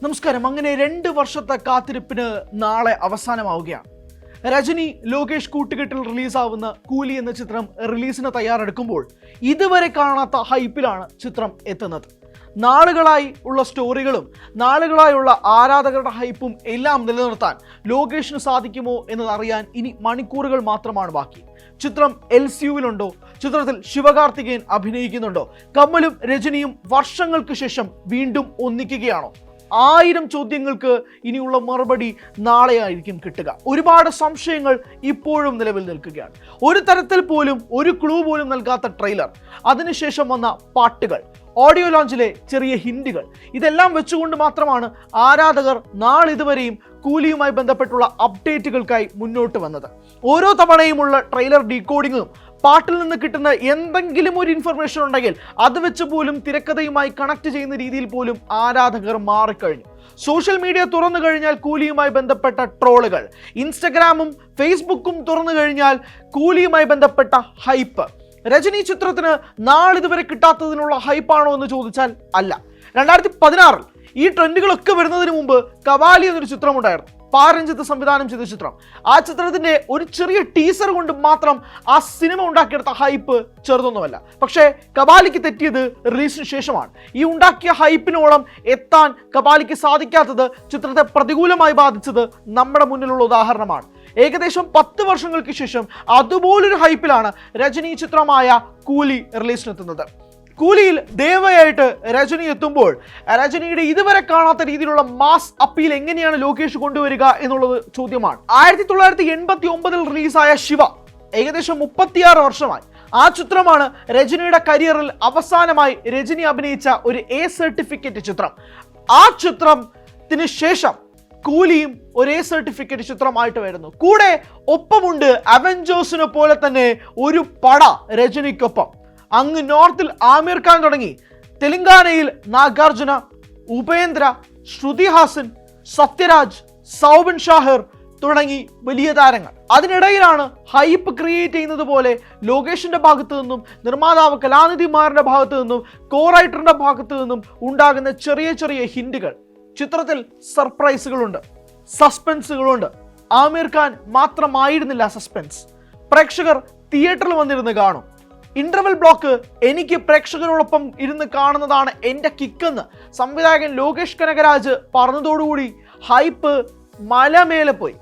നമസ്കാരം. അങ്ങനെ 2 വർഷത്തെ കാത്തിരിപ്പിന് നാളെ അവസാനമാവുകയാണ്. രജനി ലോകേഷ് കൂട്ടുകെട്ടിൽ റിലീസാവുന്ന കൂലി എന്ന ചിത്രം റിലീസിന് തയ്യാറെടുക്കുമ്പോൾ ഇതുവരെ കാണാത്ത ഹൈപ്പിലാണ് ചിത്രം എത്തുന്നത്. നാളുകളായി ഉള്ള സ്റ്റോറികളും നാളുകളായുള്ള ആരാധകരുടെ ഹൈപ്പും എല്ലാം നിലനിർത്താൻ ലോകേഷിന് സാധിക്കുമോ എന്നതറിയാൻ ഇനി മണിക്കൂറുകൾ മാത്രമാണ് ബാക്കി. ചിത്രം LCUവിലുണ്ടോ? ചിത്രത്തിൽ ശിവകാർത്തികേയൻ അഭിനയിക്കുന്നുണ്ടോ? കമലും രജനിയും വർഷങ്ങൾക്ക് ശേഷം വീണ്ടും ഒന്നിക്കുകയാണോ? 1000 ചോദ്യങ്ങൾക്ക് ഇനിയുള്ള മറുപടി നാളെയായിരിക്കും കിട്ടുക. ഒരുപാട് സംശയങ്ങൾ ഇപ്പോഴും നിലവിൽ നിൽക്കുകയാണ്. ഒരു തരത്തിൽ പോലും ഒരു ക്ലൂ പോലും നൽകാത്ത ട്രെയിലർ, അതിനുശേഷം വന്ന പാട്ടുകൾ, ഓഡിയോ ലോഞ്ചിലെ ചെറിയ ഹിന്റുകൾ, ഇതെല്ലാം വെച്ചുകൊണ്ട് മാത്രമാണ് ആരാധകർ നാളിതുവരെയും കൂലിയുമായി ബന്ധപ്പെട്ടുള്ള അപ്ഡേറ്റുകൾക്കായി മുന്നോട്ട് വന്നത്. ഓരോ തവണയുമുള്ള ട്രെയിലർ ഡീകോഡിങ്ങും പാട്ടിൽ നിന്ന് കിട്ടുന്ന എന്തെങ്കിലും ഒരു ഇൻഫർമേഷൻ ഉണ്ടെങ്കിൽ അത് വെച്ച് പോലും തിരക്കഥയുമായി കണക്ട് ചെയ്യുന്ന രീതിയിൽ പോലും ആരാധകർ മാറിക്കഴിഞ്ഞു. സോഷ്യൽ മീഡിയ തുറന്നു കഴിഞ്ഞാൽ കൂലിയുമായി ബന്ധപ്പെട്ട ട്രോളുകൾ, ഇൻസ്റ്റഗ്രാമും ഫേസ്ബുക്കും തുറന്നു കഴിഞ്ഞാൽ കൂലിയുമായി ബന്ധപ്പെട്ട ഹൈപ്പ്. രജനി ചിത്രത്തിന് നാളിതുവരെ കിട്ടാത്തതിനുള്ള ഹൈപ്പാണോ എന്ന് ചോദിച്ചാൽ അല്ല. 2016 ഈ ട്രെൻഡുകളൊക്കെ വരുന്നതിന് മുമ്പ് കവാലി എന്നൊരു ചിത്രമുണ്ടായിരുന്നു. പാരഞ്ജിത്ത് സംവിധാനം ചെയ്ത ചിത്രം. ആ ചിത്രത്തിന്റെ ഒരു ചെറിയ ടീസർ കൊണ്ട് മാത്രം ആ സിനിമ ഉണ്ടാക്കിയെടുത്ത ഹൈപ്പ് ചെറുതൊന്നുമല്ല. പക്ഷേ കവാലിക്ക് തെറ്റിയത് റിലീസിന് ശേഷമാണ്. ഈ ഉണ്ടാക്കിയ ഹൈപ്പിനോളം എത്താൻ കവാലിക്ക് സാധിക്കാത്തത് ചിത്രത്തെ പ്രതികൂലമായി ബാധിച്ചത് നമ്മുടെ മുന്നിലുള്ള ഉദാഹരണമാണ്. ഏകദേശം 10 വർഷങ്ങൾക്ക് ശേഷം അതുപോലൊരു ഹൈപ്പിലാണ് രജനി ചിത്രമായ കൂലി റിലീസിനെത്തുന്നത്. കൂലിയിൽ ദേവയായിട്ട് രജനി എത്തുമ്പോൾ രജനിയുടെ ഇതുവരെ കാണാത്ത രീതിയിലുള്ള മാസ് അപ്പീൽ എങ്ങനെയാണ് ലോകേഷ് കൊണ്ടുവരിക എന്നുള്ളത് ചോദ്യമാണ്. 1989 റിലീസായ ശിവ ഏകദേശം 36 വർഷമായി. ആ ചിത്രമാണ് രജനിയുടെ കരിയറിൽ അവസാനമായി രജനി അഭിനയിച്ച ഒരു A സർട്ടിഫിക്കറ്റ് ചിത്രം. ആ ചിത്രത്തിന് ശേഷം കൂലിയും ഒരു A സർട്ടിഫിക്കറ്റ് ചിത്രമായിട്ട് വരുന്നു. കൂടെ ഒപ്പമുണ്ട് അവഞ്ചേഴ്സിനെ പോലെ തന്നെ ഒരു പട രജനിക്കൊപ്പം. അങ്ങ് നോർത്തിൽ ആമിർ ഖാൻ തുടങ്ങി തെലങ്കാനയിൽ നാഗാർജുന, ഉപേന്ദ്ര, ശ്രുതി ഹാസൻ, സത്യരാജ്, സൗബിൻ ഷാഹിർ തുടങ്ങി വലിയ താരങ്ങൾ. അതിനിടയിലാണ് ഹൈപ്പ് ക്രിയേറ്റ് ചെയ്യുന്നത് പോലെ ലോകേഷിന്റെ ഭാഗത്തു നിന്നും, നിർമ്മാതാവ് കലാനിധിമാരുടെ ഭാഗത്തു നിന്നും, കോ റൈറ്ററിന്റെ ഭാഗത്തു നിന്നും ഉണ്ടാകുന്ന ചെറിയ ചെറിയ ഹിന്റുകൾ. ചിത്രത്തിൽ സർപ്രൈസുകളുണ്ട്, സസ്പെൻസുകളുണ്ട്. ആമിർ ഖാൻ മാത്രമായിരുന്നില്ല സസ്പെൻസ്. പ്രേക്ഷകർ തിയേറ്ററിൽ വന്നിരുന്ന് കാണും. ഇന്റർവെൽ ബ്ലോക്ക് എനിക്ക് പ്രേക്ഷകരോടൊപ്പം ഇരുന്ന് കാണുന്നതാണ് എൻ്റെ കിക്കെന്ന് സംവിധായകൻ ലോകേഷ് കനകരാജ് പറഞ്ഞതോടുകൂടി ഹൈപ്പ് മലമേലെ പോയി.